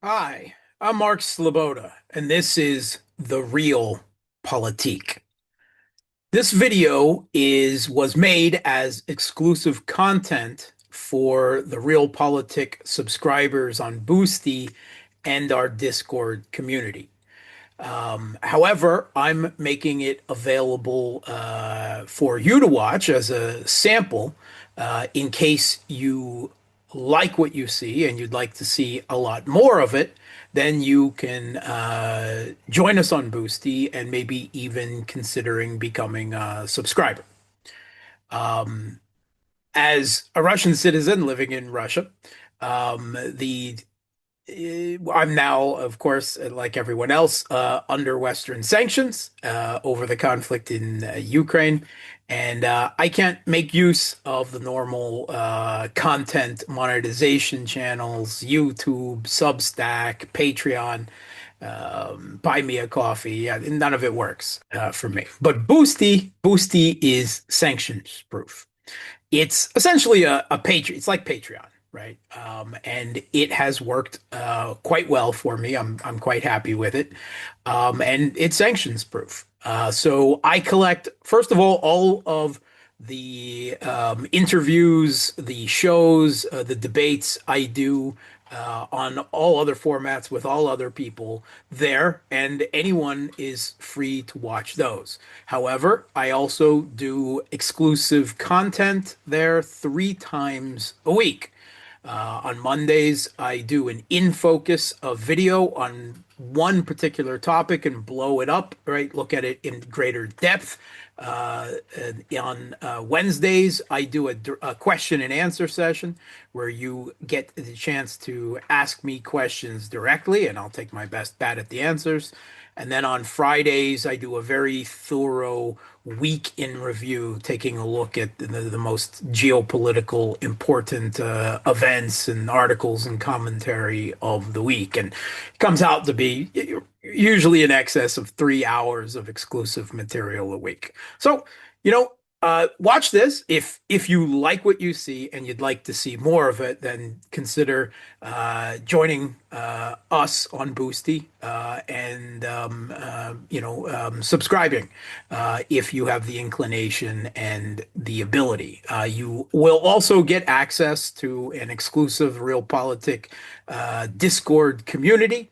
Hi, I'm Mark Sloboda, and this is The Real Politique. This video was made as exclusive content for the Real Politic subscribers on Boosty and our Discord community. However, I'm making it available for you to watch as a sample in case you like what you see and you'd like to see a lot more of it. Then you can join us on Boosty and maybe even considering becoming a subscriber. Um, as a Russian citizen living in Russia, the I'm now, of course, like everyone else, under Western sanctions over the conflict in Ukraine. And I can't make use of the normal content monetization channels, YouTube, Substack, Patreon, Buy Me a Coffee. Yeah, none of it works for me. But Boosty is sanctions proof. It's essentially a Patreon. It's like Patreon, right? And it has worked quite well for me. I'm quite happy with it, and it's sanctions proof. So I collect, first of all of the interviews, the shows, the debates I do on all other formats with all other people there, and anyone is free to watch those. However, I also do exclusive content there 3 times a week. On Mondays, I do an in-focus of video on one particular topic and blow it up, right? Look at it in greater depth. On Wednesdays, I do a question and answer session where you get the chance to ask me questions directly, and I'll take my best bat at the answers. And then on Fridays, I do a very thorough week in review, taking a look at the most geopolitical important events and articles and commentary of the week. And it comes out to be usually in excess of 3 hours of exclusive material a week. So, watch this. If you like what you see and you'd like to see more of it, then consider joining us on Boosty and subscribing if you have the inclination and the ability. You will also get access to an exclusive Realpolitik Discord community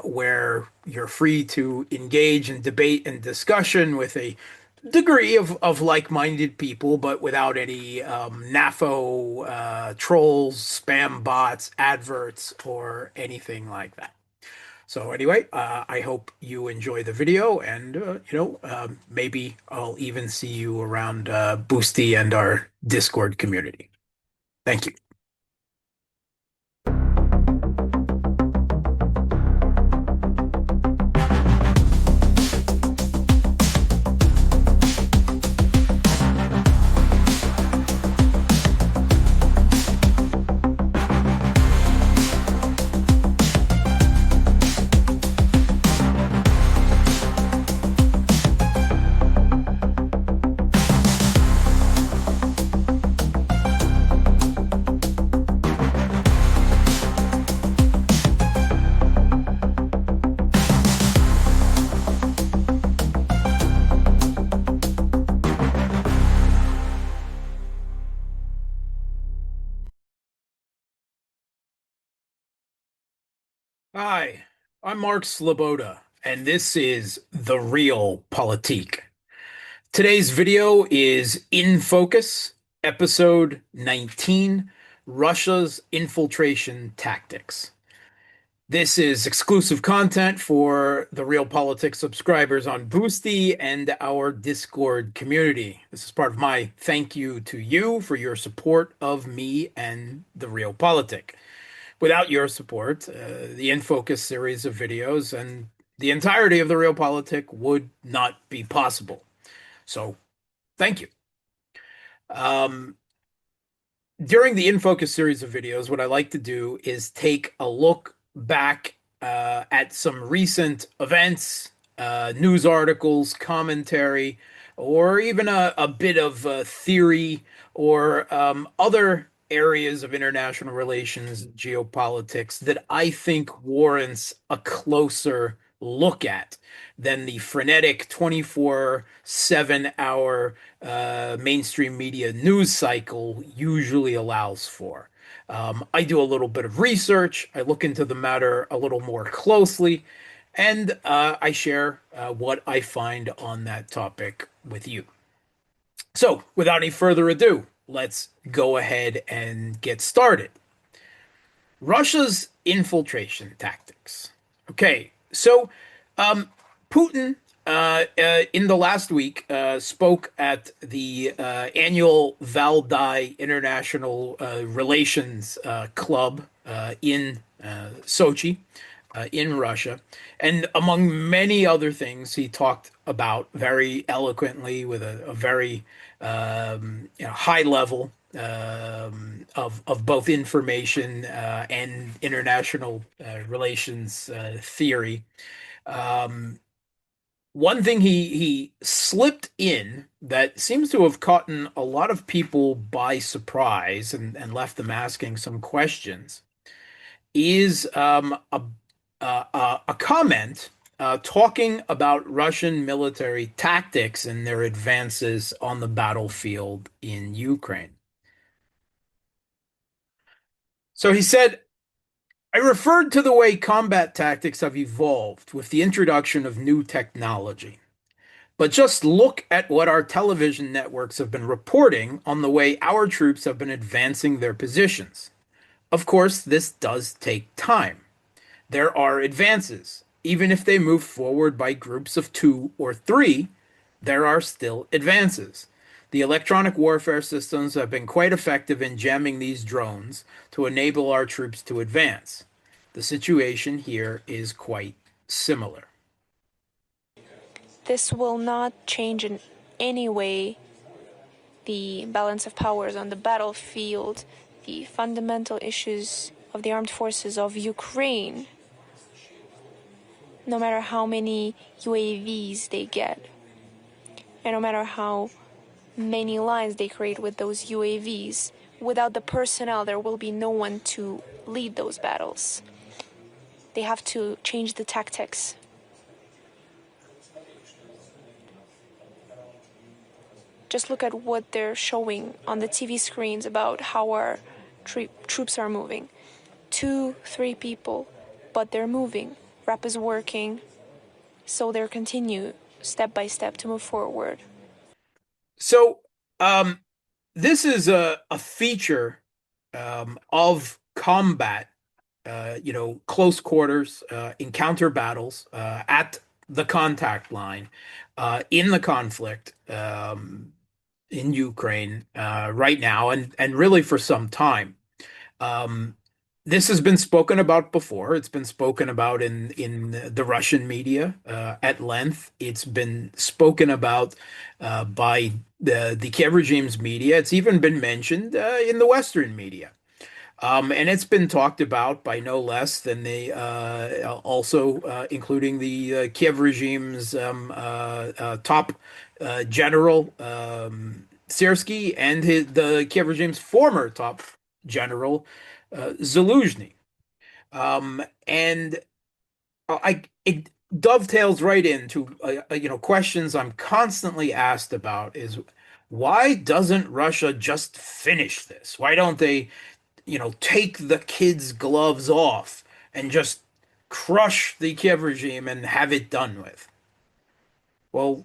where you're free to engage in debate and discussion with a degree of like-minded people, but without any NAFO trolls, spam bots, adverts, or anything like that. So anyway, I hope you enjoy the video, and maybe I'll even see you around Boosty and our Discord community. Thank you. Hi, I'm Mark Sloboda, and this is The Real Politique. Today's video is In Focus, episode 19, Russia's Infiltration Tactics. This is exclusive content for the Real Politics subscribers on Boosty and our Discord community. This is part of my thank you to you for your support of me and the Real Politic. Without your support, the InFocus series of videos and the entirety of the Real Politic would not be possible. So, thank you. Um, During the InFocus series of videos, what I like to do is take a look back at some recent events, news articles, commentary, or even a bit of theory or other areas of international relations, geopolitics that I think warrants a closer look at than the frenetic 24/7 hour mainstream media news cycle usually allows for. I do a little bit of research, I look into the matter a little more closely, and I share what I find on that topic with you. So, without any further ado, let's go ahead and get started. Russia's infiltration tactics. Okay, so um, Putin in the last week spoke at the annual Valdai International Relations Club in Sochi, in Russia. And among many other things, he talked about very eloquently with a very high level of both information and international relations theory. Um, One thing he slipped in that seems to have caught a lot of people by surprise and left them asking some questions is a comment talking about Russian military tactics and their advances on the battlefield in Ukraine. So he said, I referred to the way combat tactics have evolved with the introduction of new technology. But just look at what our television networks have been reporting on the way our troops have been advancing their positions. Of course, this does take time. There are advances. Even if they move forward by groups of two or three, there are still advances. The electronic warfare systems have been quite effective in jamming these drones to enable our troops to advance. The situation here is quite similar. This will not change in any way the balance of powers on the battlefield, the fundamental issues of the armed forces of Ukraine, no matter how many UAVs they get, and no matter how many lines they create with those UAVs. Without the personnel, there will be no one to lead those battles. They have to change the tactics. Just look at what they're showing on the TV screens about how our troops are moving. 2, 3 people, but they're moving. RAP is working, so they're continue step by step to move forward. So, this is a feature of combat, close quarters, encounter battles at the contact line in the conflict in Ukraine right now, and really for some time. Um, this has been spoken about before. It's been spoken about in the Russian media at length. It's been spoken about by the Kiev regime's media. It's even been mentioned in the Western media. And it's been talked about by no less than the also including the Kiev regime's top general Syrskyi and the Kiev regime's former top general Zaluzhny. And it dovetails right into questions I'm constantly asked about is why doesn't Russia just finish this? Why don't they take the kids' gloves off and just crush the Kiev regime and have it done with? Well,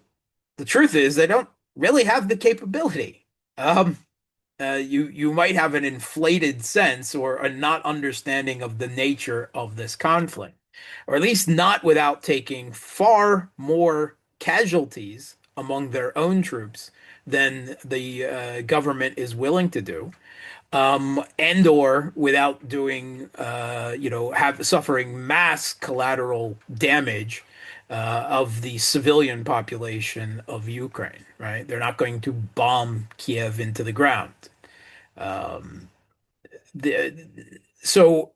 the truth is they don't really have the capability. You might have an inflated sense or a not understanding of the nature of this conflict, or at least not without taking far more casualties among their own troops than the government is willing to do, and or without doing, have suffering mass collateral damage of the civilian population of Ukraine, right? They're not going to bomb Kiev into the ground. Um, the, so,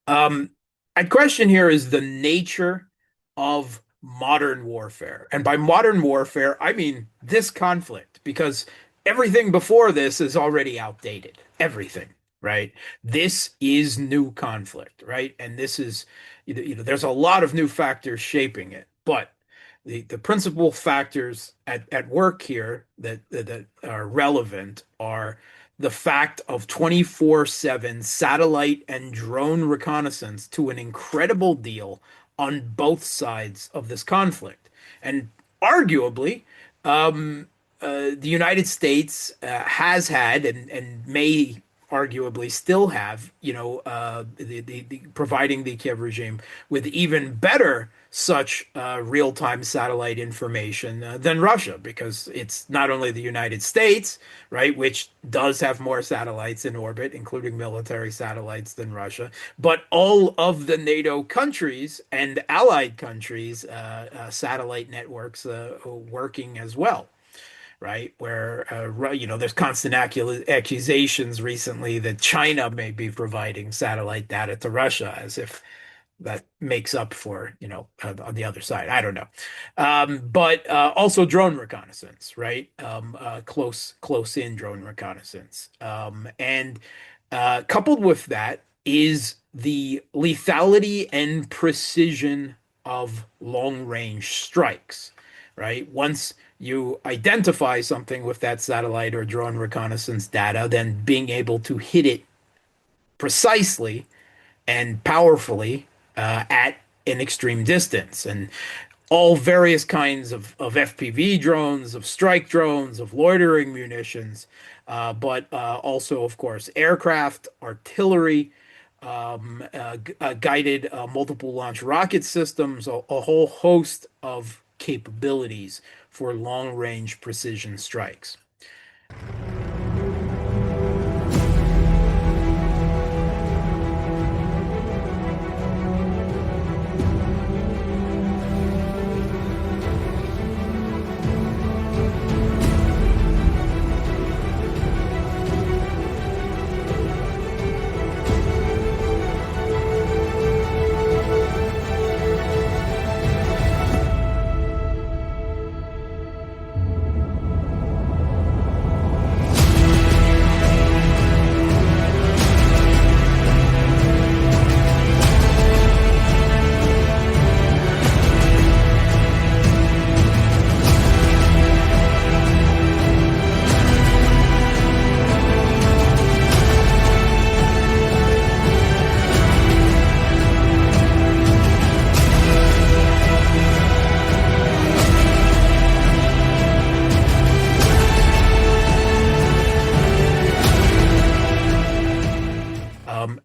my question here is the nature of modern warfare. And by modern warfare, I mean this conflict, because everything before this is already outdated. Everything. right? This is new conflict, right? And this is, there's a lot of new factors shaping it, but the principal factors at work here that are relevant are the fact of 24/7 satellite and drone reconnaissance to an incredible deal on both sides of this conflict. And arguably, um, the United States has had and may arguably still have, the providing the Kiev regime with even better such real-time satellite information than Russia, because it's not only the United States, right, which does have more satellites in orbit, including military satellites than Russia, but all of the NATO countries and allied countries' satellite networks working as well, right? Where there's constant accusations recently that China may be providing satellite data to Russia, as if that makes up for, on the other side. I don't know. But also drone reconnaissance, right? Close in drone reconnaissance. And coupled with that is the lethality and precision of long range strikes, right? Once you identify something with that satellite or drone reconnaissance data, then being able to hit it precisely and powerfully at an extreme distance. And all various kinds of FPV drones, of strike drones, of loitering munitions, but also, of course, aircraft, artillery, guided multiple launch rocket systems, a whole host of capabilities for long range precision strikes.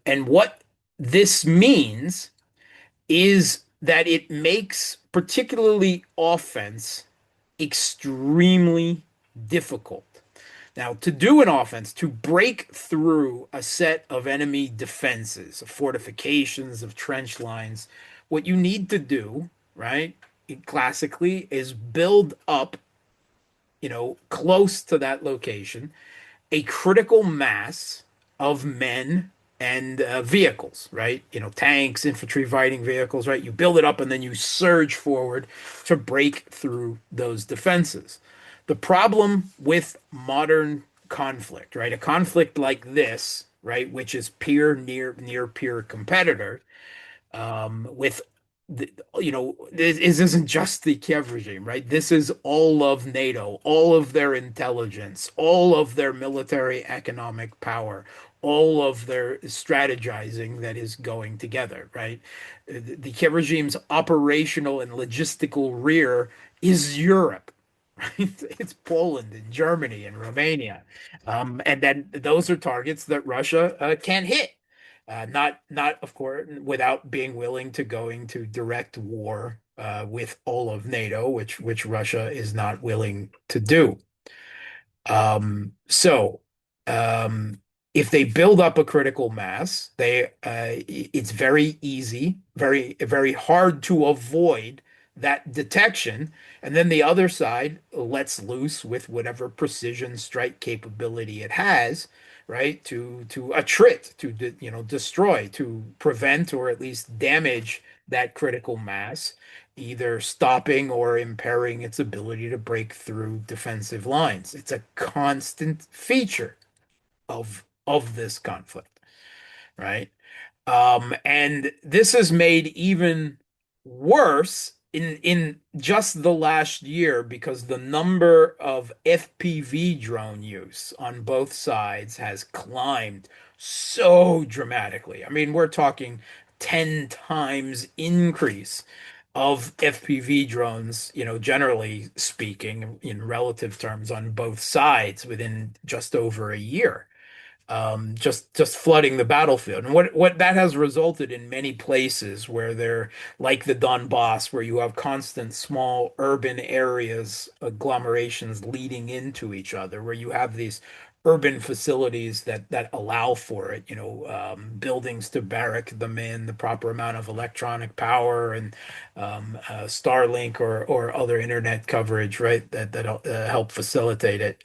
And what this means is that it makes particularly offense extremely difficult. Now, to do an offense, to break through a set of enemy defenses, of fortifications, of trench lines, what you need to do, right, classically, is build up, close to that location, a critical mass of men and vehicles, right? Tanks, infantry fighting vehicles, right? You build it up and then you surge forward to break through those defenses. The problem with modern conflict, right? A conflict like this, right, which is peer near peer competitor, with the, this isn't just the Kiev regime, right? This is all of NATO, all of their intelligence, all of their military economic power, all of their strategizing that is going together, right? The Kiev regime's operational and logistical rear is Europe. Right? It's Poland and Germany and Romania. And then those are targets that Russia can't hit. Not of course without being willing to go into direct war with all of NATO, which Russia is not willing to do. So um, if they build up a critical mass, it's very easy, very hard to avoid that detection. And then the other side lets loose with whatever precision strike capability it has, right? To attrit, destroy, to prevent or at least damage that critical mass, either stopping or impairing its ability to break through defensive lines. It's a constant feature of of this conflict, right? And this has made even worse in just the last year because the number of FPV drone use on both sides has climbed so dramatically. I mean, we're talking 10 times increase of FPV drones, generally speaking, in relative terms on both sides within just over a year, just flooding the battlefield. And what that has resulted in many places where they're like the Donbass, where you have constant small urban areas, agglomerations leading into each other, where you have these urban facilities that allow for it, buildings to barrack them in, the proper amount of electronic power and Starlink or other internet coverage, right? That help facilitate it.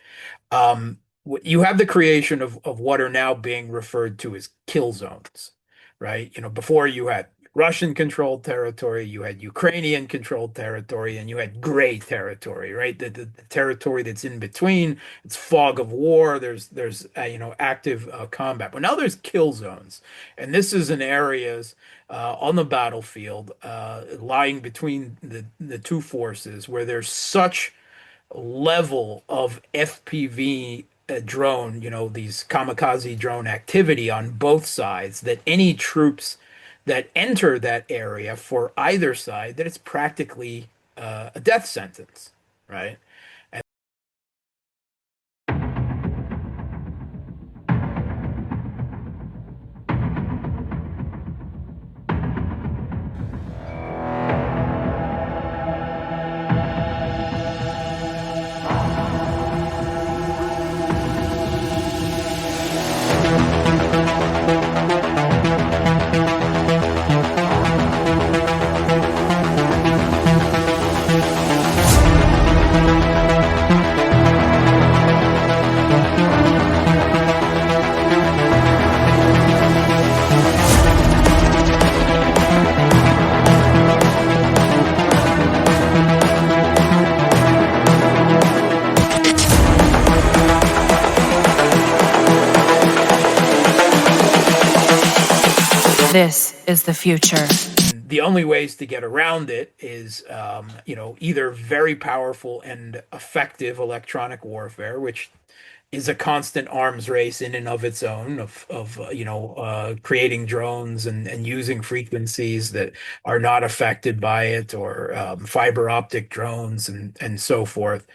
You have the creation of what are now being referred to as kill zones, right? Before you had Russian controlled territory, you had Ukrainian controlled territory, and you had gray territory, right? The territory that's in between, it's fog of war. There's active combat, but now there's kill zones, and this is in areas on the battlefield lying between the two forces where there's such level of FPV drone, these kamikaze drone activity on both sides, that any troops that enter that area for either side, that it's practically a death sentence, right? And This is the future. the only ways to get around it is, either very powerful and effective electronic warfare, which is a constant arms race in and of its own of creating drones and using frequencies that are not affected by it, or fiber optic drones and so forth.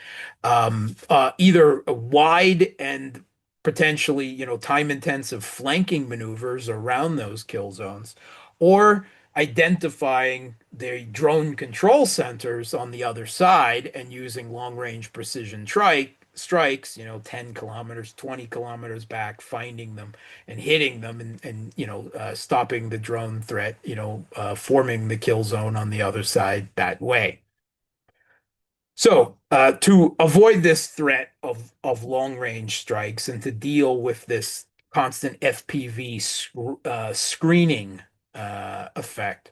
Either a wide and potentially time intensive flanking maneuvers around those kill zones, or identifying the drone control centers on the other side and using long range precision strikes, 10 kilometers, 20 kilometers back, finding them and hitting them and stopping the drone threat, forming the kill zone on the other side that way. So, to avoid this threat of long range strikes and to deal with this constant FPV screening effect,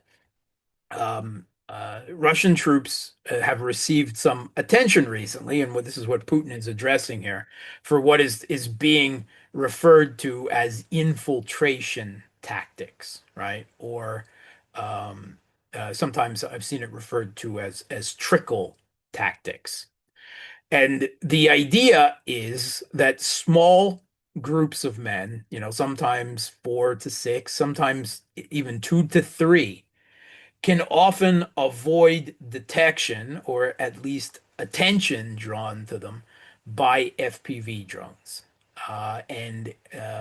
Russian troops have received some attention recently, and this is what Putin is addressing here, for what is being referred to as infiltration tactics, right? Or sometimes I've seen it referred to as trickle tactics. And the idea is that small groups of men, sometimes 4 to 6, sometimes even 2 to 3, can often avoid detection or at least attention drawn to them by FPV drones. And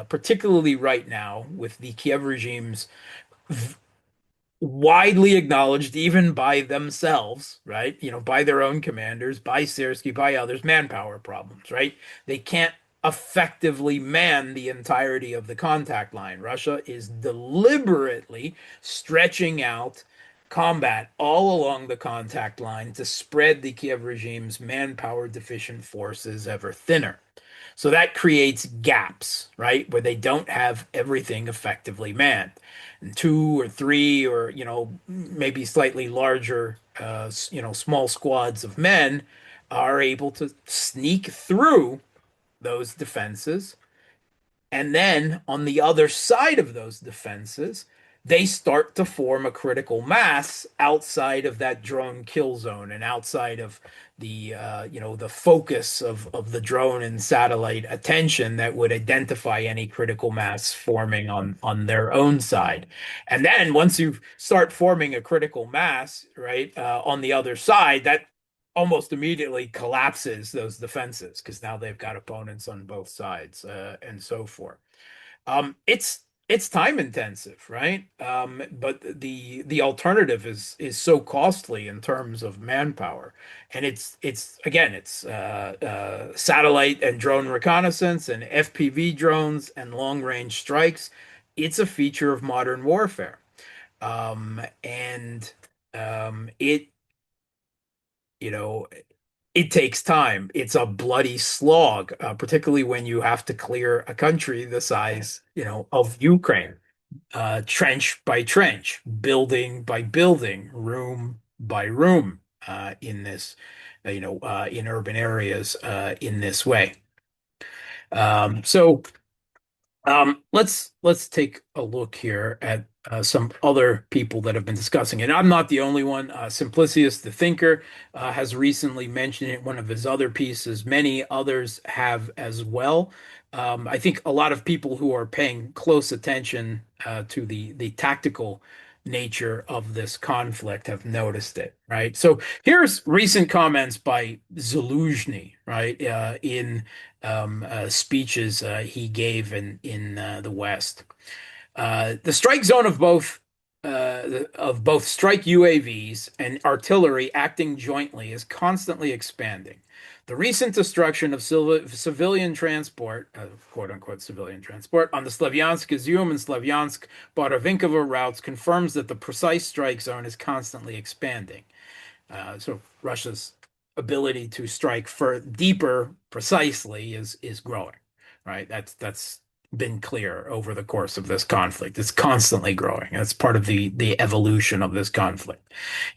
particularly right now, with the Kiev regime's widely acknowledged, even by themselves, right? By their own commanders, by Sersky, by others, manpower problems, right? They can't effectively man the entirety of the contact line. Russia is deliberately stretching out combat all along the contact line to spread the Kiev regime's manpower deficient forces ever thinner. So that creates gaps, right, where they don't have everything effectively manned. And 2 or 3, or maybe slightly larger, small squads of men are able to sneak through those defenses And then on the other side of those defenses, they start to form a critical mass outside of that drone kill zone and outside of the focus of the drone and satellite attention that would identify any critical mass forming on their own side. And then once you start forming a critical mass, right, on the other side, that almost immediately collapses those defenses because now they've got opponents on both sides, and so forth. It's time intensive, right? But the alternative is so costly in terms of manpower, and it's again it's satellite and drone reconnaissance and FPV drones and long range strikes. It's a feature of modern warfare, and it you know it takes time. It's a bloody slog, particularly when you have to clear a country the size, of Ukraine, trench by trench, building by building, room by room, in this, in urban areas, in this way. So let's take a look here at some other people that have been discussing it. I'm not the only one. Simplicius, the thinker, has recently mentioned it in one of his other pieces. Many others have as well. I think a lot of people who are paying close attention to the tactical nature of this conflict have noticed it, right? So here's recent comments by Zaluzhny, right, in speeches he gave in the West. The strike zone of both strike UAVs and artillery acting jointly is constantly expanding. The recent destruction of civilian transport, quote unquote civilian transport, on the Slavyansk Izum and Slavyansk Borodinkovo routes confirms that the precise strike zone is constantly expanding. So Russia's ability to strike for deeper precisely is growing, right? That's been clear over the course of this conflict. It's constantly growing. That's part of the evolution of this conflict.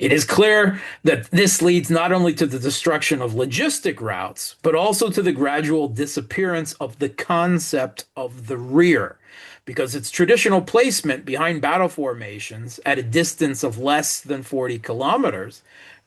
It is clear that this leads not only to the destruction of logistic routes, but also to the gradual disappearance of the concept of the rear, because its traditional placement behind battle formations at a distance of less than 40 kilometers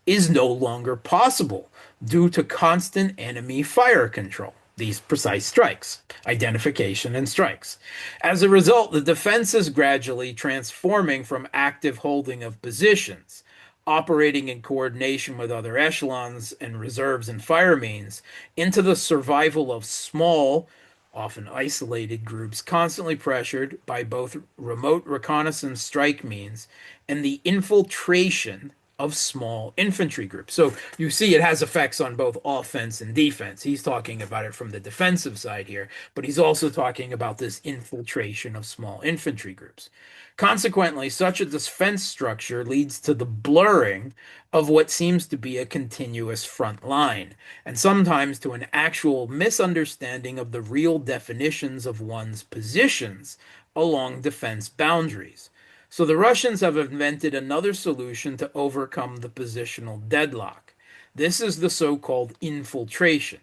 is no longer possible due to constant enemy fire control. These precise strikes, identification and strikes. As a result, the defense is gradually transforming from active holding of positions, operating in coordination with other echelons and reserves and fire means, into the survival of small, often isolated groups constantly pressured by both remote reconnaissance strike means and the infiltration of small infantry groups. So you see it has effects on both offense and defense. He's talking about it from the defensive side here, but he's also talking about this infiltration of small infantry groups. Consequently, such a defense structure leads to the blurring of what seems to be a continuous front line, and sometimes to an actual misunderstanding of the real definitions of one's positions along defense boundaries. So the Russians have invented another solution to overcome the positional deadlock. This is the so-called infiltration.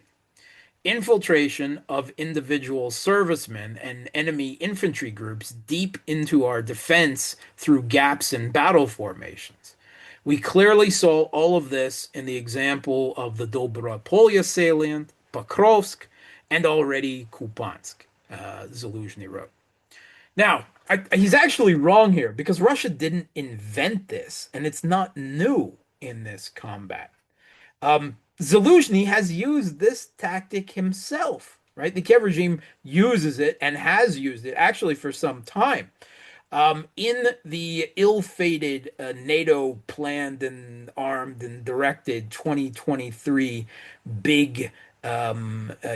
Infiltration of individual servicemen and enemy infantry groups deep into our defense through gaps in battle formations. We clearly saw all of this in the example of the Dobropolye salient, Pokrovsk, and already Kupiansk, Zaluzhny wrote. Now, he's actually wrong here because Russia didn't invent this, and it's not new in this combat. Zaluzhny has used this tactic himself, right? The Kiev regime uses it and has used it actually for some time. In the ill-fated NATO planned and armed and directed 2023 big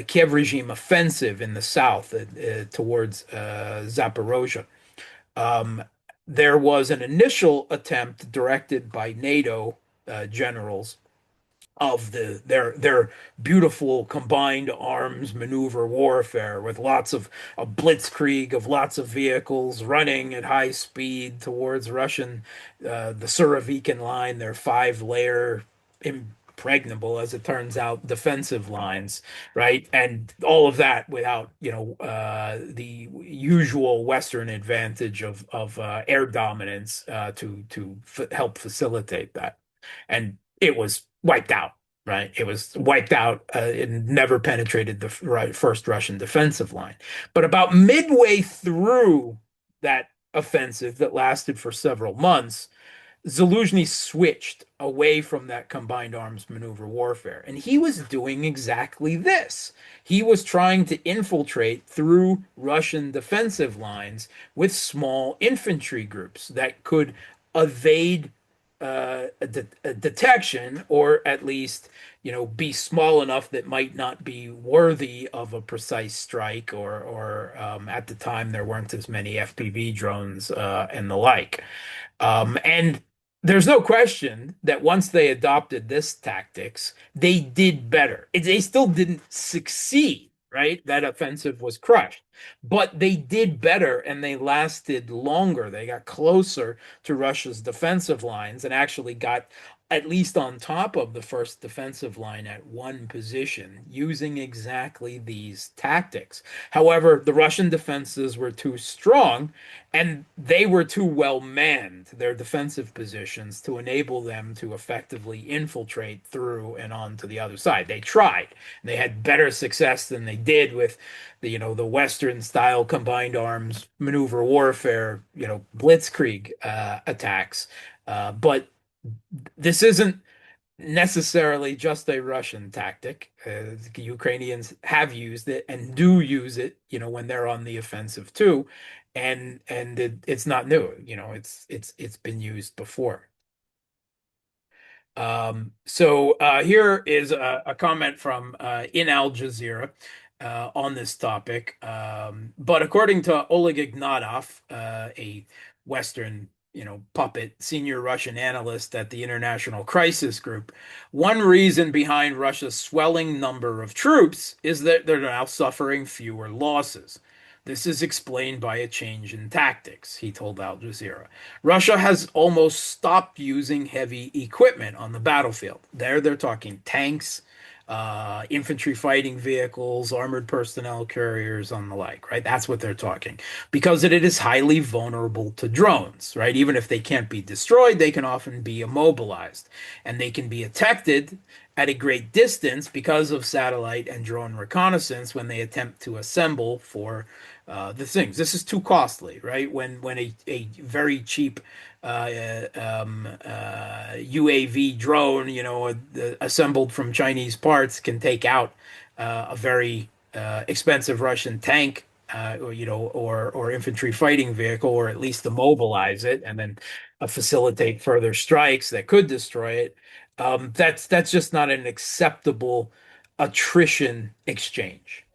Kiev regime offensive in the south towards Zaporozhye, um, there was an initial attempt directed by NATO generals of their beautiful combined arms maneuver warfare with lots of a blitzkrieg of lots of vehicles running at high speed towards Russian the Surovikin line, their five-layer impregnable, as it turns out, defensive lines, right? And all of that without, the usual Western advantage of air dominance to f help facilitate that. And it was wiped out, right? It was wiped out. It never penetrated the first Russian defensive line. But about midway through that offensive that lasted for several months, Zaluzhny switched away from that combined arms maneuver warfare. And he was doing exactly this. He was trying to infiltrate through Russian defensive lines with small infantry groups that could evade a detection, or at least, be small enough that might not be worthy of a precise strike, or at the time there weren't as many FPV drones and the like. And there's no question that once they adopted this tactics, they did better. They still didn't succeed, right? That offensive was crushed, but they did better and they lasted longer. They got closer to Russia's defensive lines and actually got at least on top of the first defensive line at one position using exactly these tactics. However, the Russian defenses were too strong and they were too well manned, their defensive positions, to enable them to effectively infiltrate through and onto the other side. They tried. They had better success than they did with the Western style combined arms maneuver warfare, blitzkrieg attacks. But this isn't necessarily just a Russian tactic. The Ukrainians have used it and do use it, when they're on the offensive too, and it's not new. It's been used before. So here is a comment from in Al Jazeera on this topic. But according to Oleg Ignatov, a Western, puppet senior Russian analyst at the International Crisis Group, one reason behind Russia's swelling number of troops is that they're now suffering fewer losses. This is explained by a change in tactics, he told Al Jazeera. Russia has almost stopped using heavy equipment on the battlefield. There, they're talking tanks, infantry fighting vehicles, armored personnel carriers, and the like, right? That's what they're talking. Because it is highly vulnerable to drones, right? Even if they can't be destroyed, they can often be immobilized. And they can be detected at a great distance because of satellite and drone reconnaissance when they attempt to assemble for the things. This is too costly, right? When a very cheap UAV drone, assembled from Chinese parts, can take out a very expensive Russian tank, or infantry fighting vehicle, or at least immobilize it, and then facilitate further strikes that could destroy it. That's just not an acceptable attrition exchange.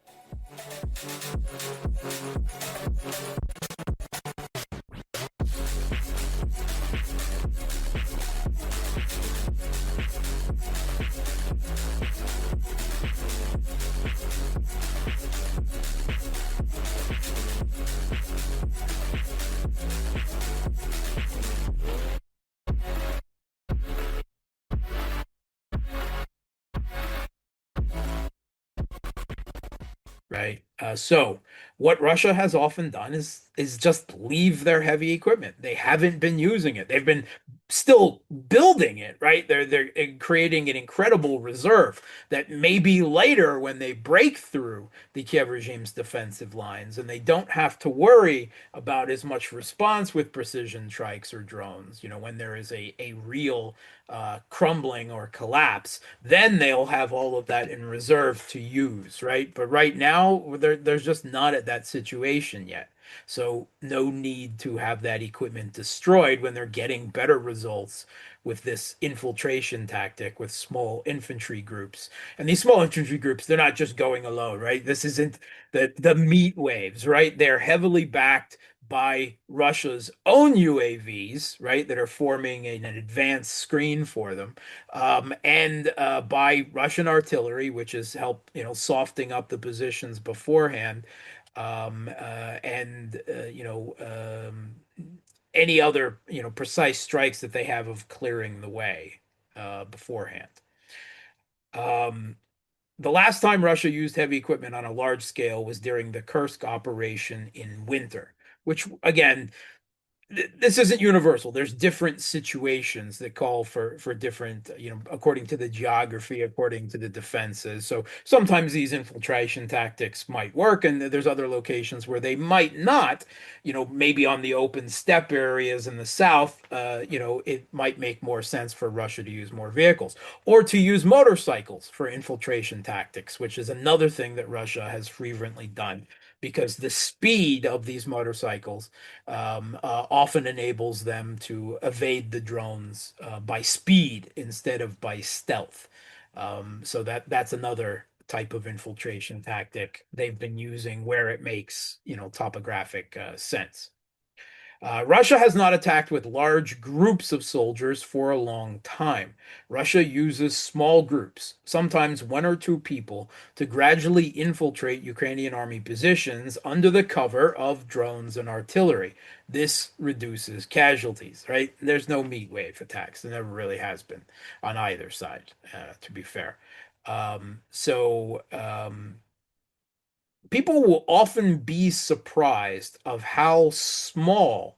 Right. So what Russia has often done is just leave their heavy equipment. They haven't been using it. They've been still building it, right? They're creating an incredible reserve that maybe later, when they break through the Kiev regime's defensive lines and they don't have to worry about as much response with precision strikes or drones, when there is a real crumbling or collapse, then they'll have all of that in reserve to use, right? But right now, there's just not at that situation yet. So no need to have that equipment destroyed when they're getting better results with this infiltration tactic with small infantry groups. And these small infantry groups, they're not just going alone, right? This isn't the meat waves, right? They're heavily backed by Russia's own UAVs, right, that are forming an advanced screen for them, and by Russian artillery, which is help, softening up the positions beforehand, and any other, precise strikes that they have of clearing the way beforehand. Um, the last time Russia used heavy equipment on a large scale was during the Kursk operation in winter, which again this isn't universal. There's different situations that call for different, according to the geography, according to the defenses. So sometimes these infiltration tactics might work, and there's other locations where they might not. Maybe on the open steppe areas in the south, it might make more sense for Russia to use more vehicles or to use motorcycles for infiltration tactics, which is another thing that Russia has frequently done because the speed of these motorcycles often enables them to evade the drones by speed instead of by stealth. So that's another type of infiltration tactic they've been using where it makes, topographic sense. Russia has not attacked with large groups of soldiers for a long time. Russia uses small groups, sometimes one or two people, to gradually infiltrate Ukrainian army positions under the cover of drones and artillery. This reduces casualties, right? There's no meat wave attacks. There never really has been on either side, to be fair. People will often be surprised of how small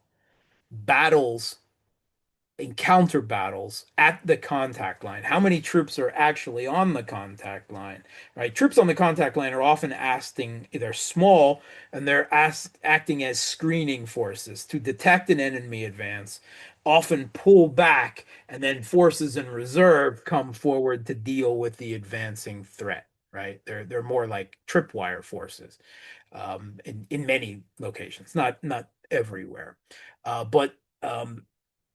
battles encounter battles at the contact line. How many troops are actually on the contact line, right? Troops on the contact line are often acting, they're small and they're acting as screening forces to detect an enemy advance, often pull back, and then forces in reserve come forward to deal with the advancing threat, right? They're more like tripwire forces in many locations, not everywhere. But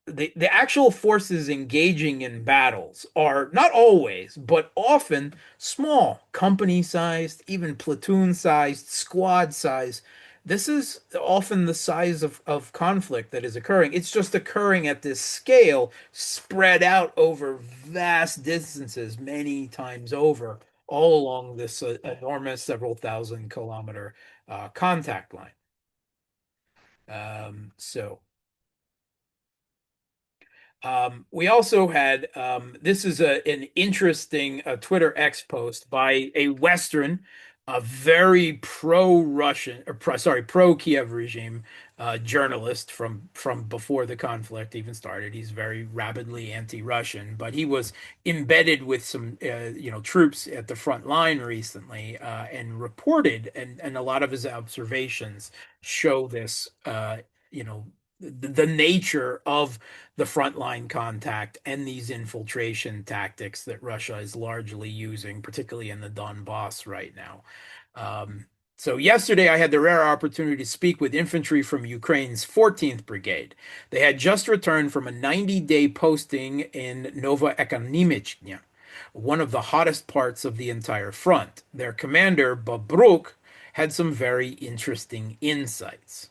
the actual forces engaging in battles are not always, but often small, company-sized, even platoon-sized, squad-sized. This is often the size of conflict that is occurring. It's just occurring at this scale, spread out over vast distances, many times over, all along this enormous several thousand kilometer contact line. So. We also had this is an interesting Twitter X post by a Western, a very pro-Russian, or pro-Kiev regime journalist from before the conflict even started. He's very rabidly anti-Russian, but he was embedded with some troops at the front line recently and reported, and a lot of his observations show this. You know the nature of the frontline contact and these infiltration tactics that Russia is largely using, particularly in the Donbass right now. Um, so yesterday I had the rare opportunity to speak with infantry from Ukraine's 14th Brigade. They had just returned from a 90-day posting in Novoekonomichnya, one of the hottest parts of the entire front. Their commander, Bobruk, had some very interesting insights.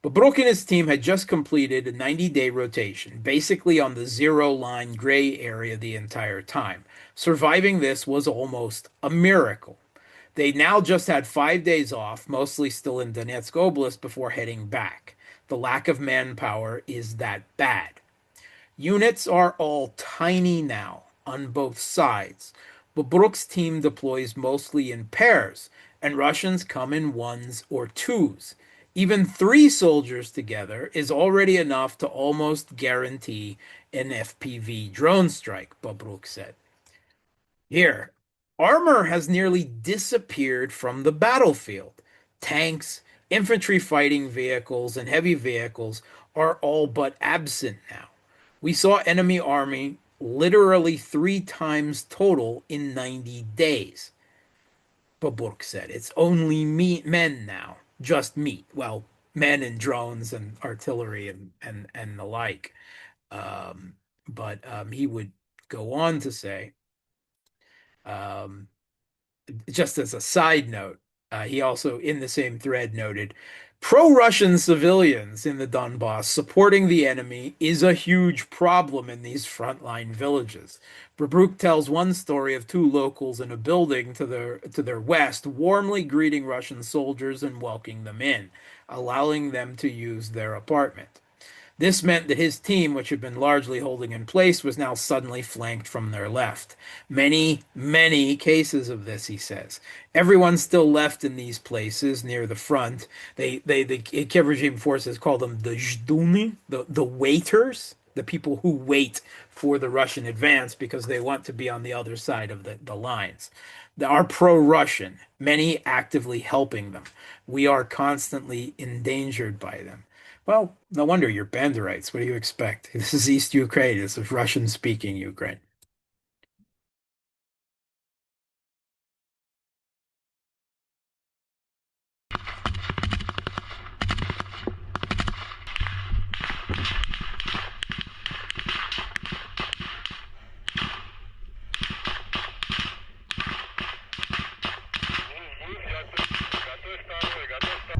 But Brook and his team had just completed a 90-day rotation, basically on the zero line gray area the entire time. Surviving this was almost a miracle. They now just had 5 days off, mostly still in Donetsk Oblast, before heading back. The lack of manpower is that bad. Units are all tiny now on both sides, but Brooks' team deploys mostly in pairs, and Russians come in ones or twos. Even three soldiers together is already enough to almost guarantee an FPV drone strike, Bobruk said. Here, armor has nearly disappeared from the battlefield. Tanks, infantry fighting vehicles, and heavy vehicles are all but absent now. We saw enemy army literally 3 times total in 90 days. Baburk said, it's only men now, just meat. Well, men and drones and artillery and the like. But he would go on to say, um, just as a side note, he also, in the same thread, noted pro-Russian civilians in the Donbass supporting the enemy is a huge problem in these frontline villages. Babruk tells one story of two locals in a building to their west warmly greeting Russian soldiers and welcoming them in, allowing them to use their apartment. This meant that his team, which had been largely holding in place, was now suddenly flanked from their left. Many, many cases of this, he says. Everyone's still left in these places near the front. The Kiev regime forces call them the Zhduni, the waiters, the people who wait for the Russian advance because they want to be on the other side of the lines. They are pro-Russian, many actively helping them. We are constantly endangered by them. Well, no wonder you're Banderites. What do you expect? This is East Ukraine. This is Russian-speaking Ukraine.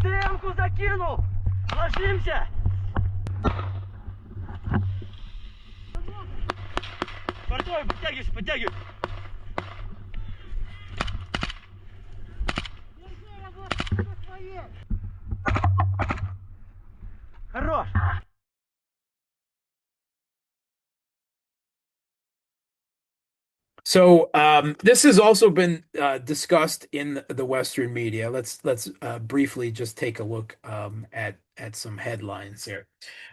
Стрелку закинул! Ложимся! Портой, подтягивайся, подтягивайся! Хорош! So this has also been discussed in the Western media. Let's briefly just take a look at some headlines here.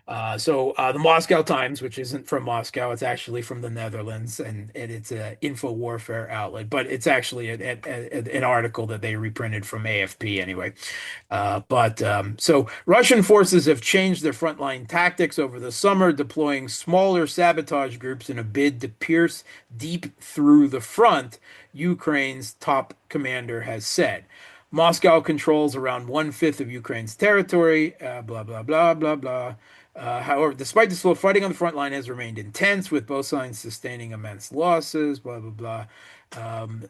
The Moscow Times, which isn't from Moscow, it's actually from the Netherlands, and it's an info warfare outlet, but it's actually an article that they reprinted from AFP anyway. So Russian forces have changed their frontline tactics over the summer, deploying smaller sabotage groups in a bid to pierce deep through the front, Ukraine's top commander has said. Moscow controls around one-fifth of Ukraine's territory, blah, blah, blah, blah, blah. However, despite the slow fighting on the front line has remained intense, with both sides sustaining immense losses, blah, blah, blah.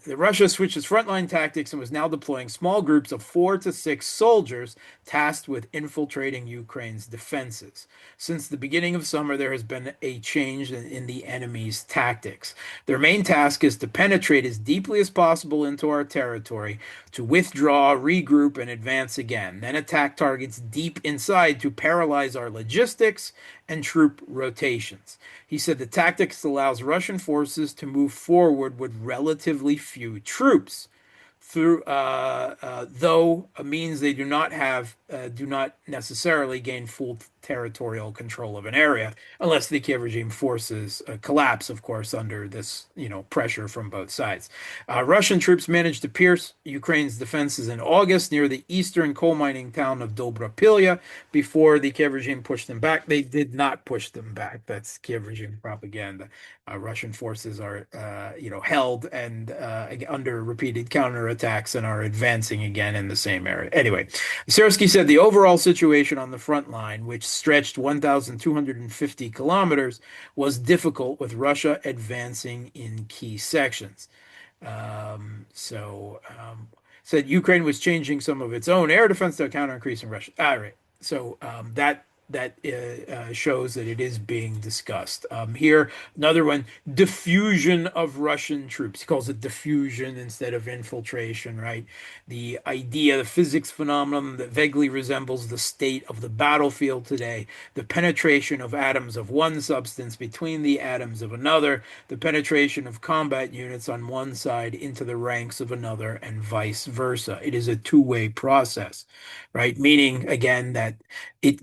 Russia switched its frontline tactics and was now deploying small groups of 4 to 6 soldiers tasked with infiltrating Ukraine's defenses. Since the beginning of summer, there has been a change in the enemy's tactics. Their main task is to penetrate as deeply as possible into our territory, to withdraw, regroup, and advance again, then attack targets deep inside to paralyze our logistics and troop rotations. He said the tactics allows Russian forces to move forward with relatively few troops through though means they do not necessarily gain full territorial control of an area unless the Kiev regime forces collapse, of course, under this pressure from both sides. Russian troops managed to pierce Ukraine's defenses in August near the eastern coal mining town of Dobropilya before the Kiev regime pushed them back. They did not push them back. That's Kiev regime propaganda. Russian forces are held and under repeated counterattacks and are advancing again in the same area. Anyway, Sersky said the overall situation on the front line, which stretched 1,250 kilometers, was difficult, with Russia advancing in key sections. Said Ukraine was changing some of its own air defense to counter increasing Russia. All right. That shows that it is being discussed. Here, another one, diffusion of Russian troops. He calls it diffusion instead of infiltration, right? The idea, the physics phenomenon that vaguely resembles the state of the battlefield today, the penetration of atoms of one substance between the atoms of another, the penetration of combat units on one side into the ranks of another, and vice versa. It is a two-way process, right? Meaning, again, that it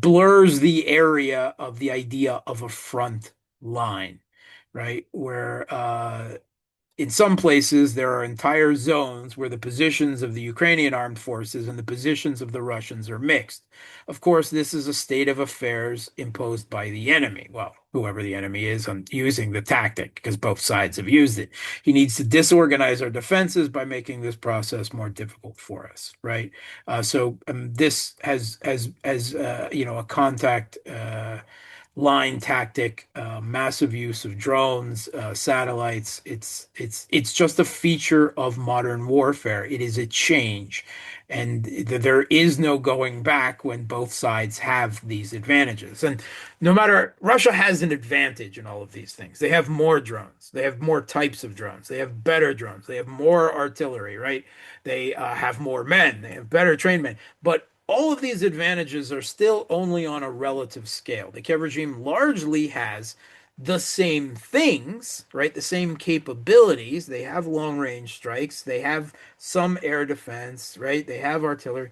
blurs the area of the idea of a front line, right? Where in some places there are entire zones where the positions of the Ukrainian armed forces and the positions of the Russians are mixed. Of course, this is a state of affairs imposed by the enemy. Well, whoever the enemy is on using the tactic, because both sides have used it. He needs to disorganize our defenses by making this process more difficult for us, right? This has a contact line tactic, massive use of drones, satellites. It's just a feature of modern warfare. It is a change, and there is no going back when both sides have these advantages. And no matter, Russia has an advantage in all of these things. They have more drones. They have more types of drones. They have better drones. They have more artillery, right? They have more men. They have better trained men. But all of these advantages are still only on a relative scale. The Kiev regime largely has the same things, right? The same capabilities. They have long range strikes, they have some air defense, right? They have artillery.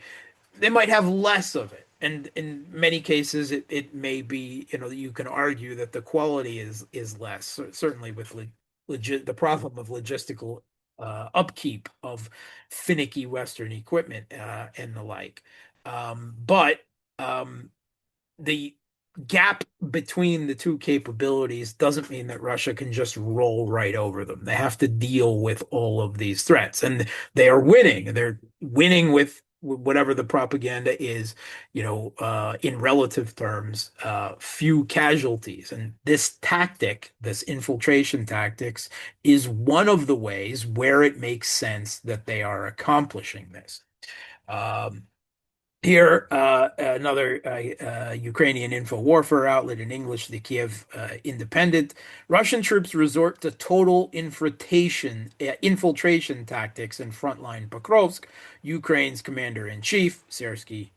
They might have less of it. And in many cases, it may be, you can argue that the quality is less, certainly with the problem of logistical upkeep of finicky Western equipment and the like. But the gap between the two capabilities doesn't mean that Russia can just roll right over them. They have to deal with all of these threats, and they are winning. They're winning with whatever the propaganda is, in relative terms, few casualties. And this tactic, this infiltration tactics, is one of the ways where it makes sense that they are accomplishing this. Um, Here, another Ukrainian info warfare outlet in English, the Kiev Independent. Russian troops resort to total infiltration tactics in frontline Pokrovsk, Ukraine's commander-in-chief, Sersky,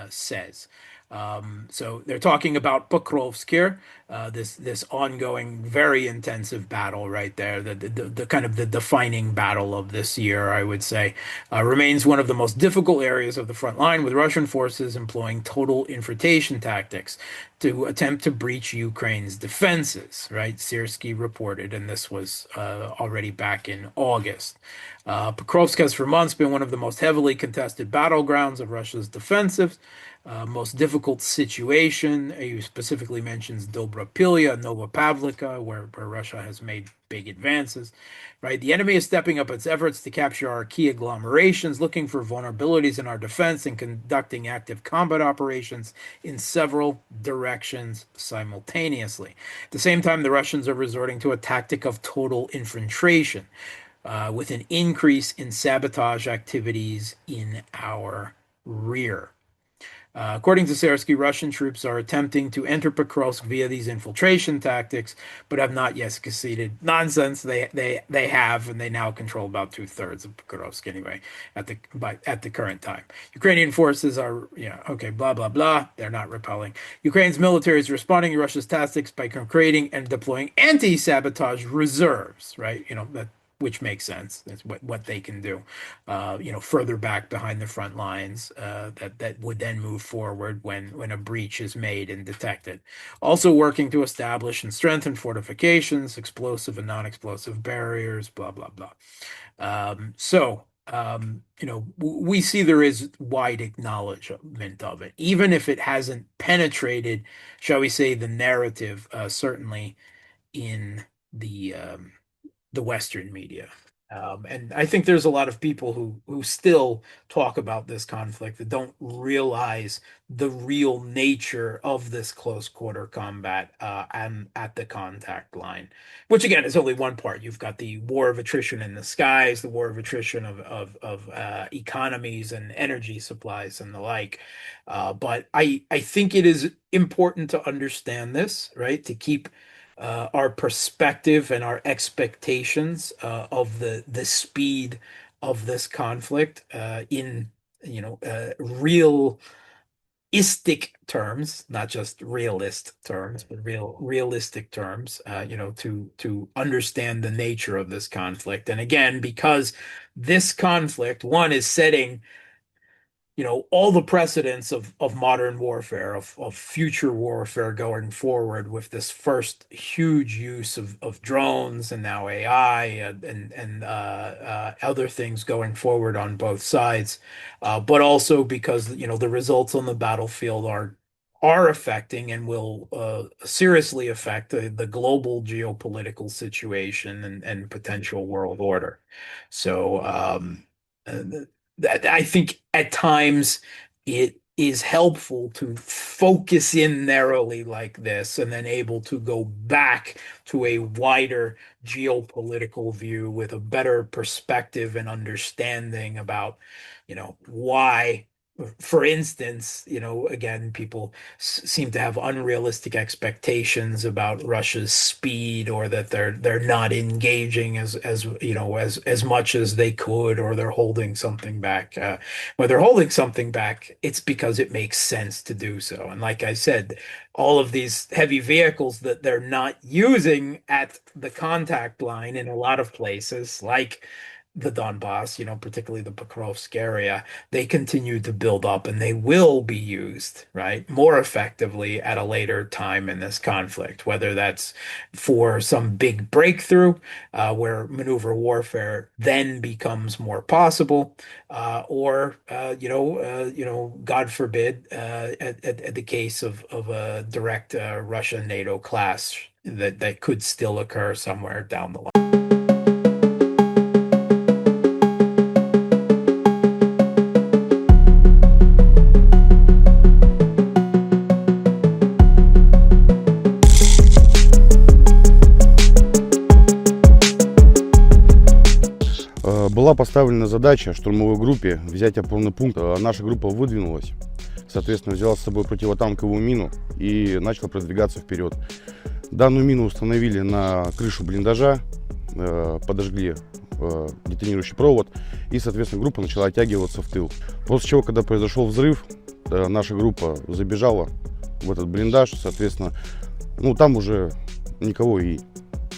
says. So they're talking about Pokrovsk here, this ongoing, very intensive battle right there, the kind of the defining battle of this year, I would say, remains one of the most difficult areas of the front line, with Russian forces employing total infiltration tactics to attempt to breach Ukraine's defenses, right? Siersky reported, and this was already back in August. Pokrovsk has for months been one of the most heavily contested battlegrounds of Russia's defensives. Most difficult situation. He specifically mentions Dobrapilya, Novopavlivka, where Russia has made big advances. Right, the enemy is stepping up its efforts to capture our key agglomerations, looking for vulnerabilities in our defense, and conducting active combat operations in several directions simultaneously. At the same time, the Russians are resorting to a tactic of total infiltration, with an increase in sabotage activities in our rear. According to Sersky, Russian troops are attempting to enter Pokrovsk via these infiltration tactics, but have not yet succeeded. Nonsense. They have, and they now control about 2/3 of Pokrovsk anyway at the current time. Ukrainian forces are, yeah, okay, blah blah blah. They're not repelling. Ukraine's military is responding to Russia's tactics by creating and deploying anti-sabotage reserves. Right, that, which makes sense. That's what they can do, further back behind the front lines, that would then move forward when a breach is made and detected. Also working to establish and strengthen fortifications, explosive and non-explosive barriers, blah blah blah. We see there is wide acknowledgement of it, even if it hasn't penetrated, shall we say, the narrative, certainly in the Western media. And I think there's a lot of people who still talk about this conflict that don't realize the real nature of this close quarter combat, and at the contact line, which again is only one part. You've got the war of attrition in the skies, the war of attrition of economies and energy supplies and the like. But I think it is important to understand this, right? To keep our perspective and our expectations of the speed of this conflict, in realistic terms, not just realist terms, but realistic terms, to understand the nature of this conflict. And again, because this conflict, one, is setting all the precedents of modern warfare, of future warfare going forward, with this first huge use of drones and now AI, and other things going forward on both sides, but also because the results on the battlefield are affecting and will seriously affect the global geopolitical situation and potential world order. So, I think at times it is helpful to focus in narrowly like this, and then able to go back to a wider geopolitical view with a better perspective and understanding about, why for instance, again, people seem to have unrealistic expectations about Russia's speed, or that they're not engaging as much as they could, or they're holding something back. When they're holding something back, it's because it makes sense to do so. And like I said, all of these heavy vehicles that they're not using at the contact line in a lot of places, like the Donbass, particularly the Pokrovsk area, they continue to build up, and they will be used, right, more effectively at a later time in this conflict, whether that's for some big breakthrough where maneuver warfare then becomes more possible, or God forbid, at the case of a direct Russia-NATO clash that could still occur somewhere down the line. Была поставлена задача штурмовой группе взять опорный пункт. Наша группа выдвинулась, соответственно, взяла с собой противотанковую мину и начала продвигаться вперед. Данную мину установили на крышу блиндажа, подожгли детонирующий провод, и, соответственно, группа начала оттягиваться в тыл. После чего, когда произошел взрыв, наша группа забежала в этот блиндаж, соответственно, там уже никого и,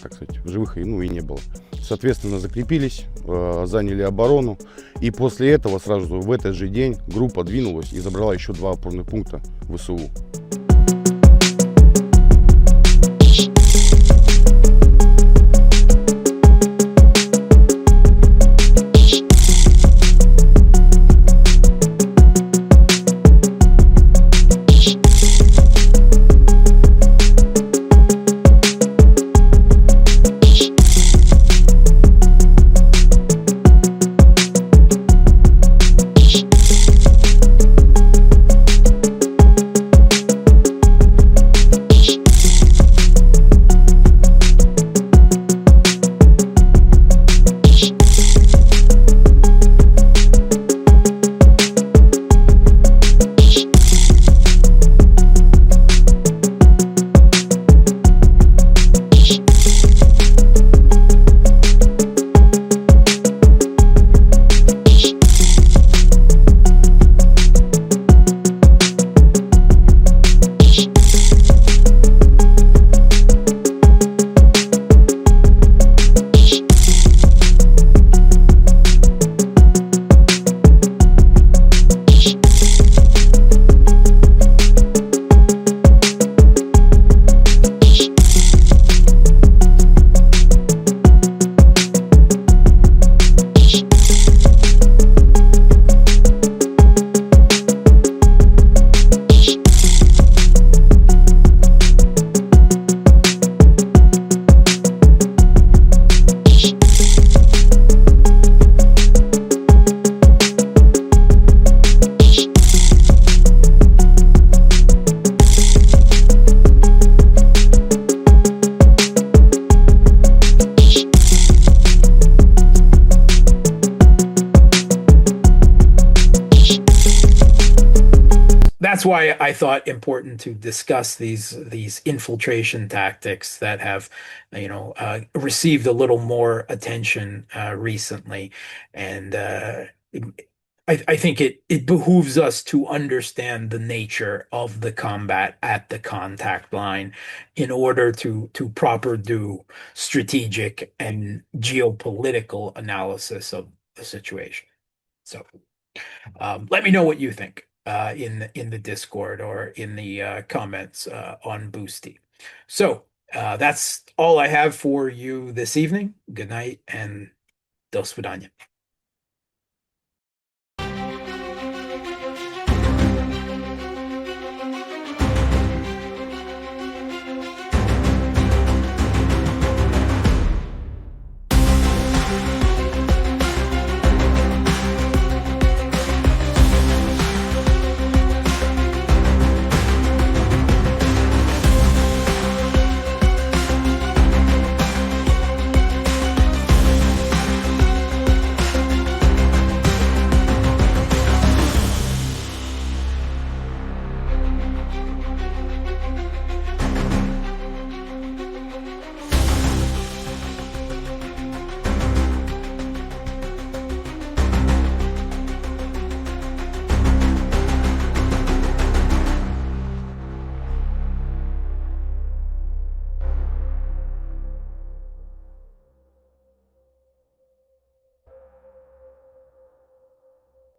так сказать, в живых и не было. Соответственно, закрепились, заняли оборону, и после этого сразу в этот же день группа двинулась и забрала еще 2 опорных пункта ВСУ. That's why I thought important to discuss these infiltration tactics that have, received a little more attention recently, and I think it behooves us to understand the nature of the combat at the contact line in order to proper do strategic and geopolitical analysis of the situation. So. Let me know what you think in the Discord or in the comments on Boosty. So that's all I have for you this evening. Good night and до свидания.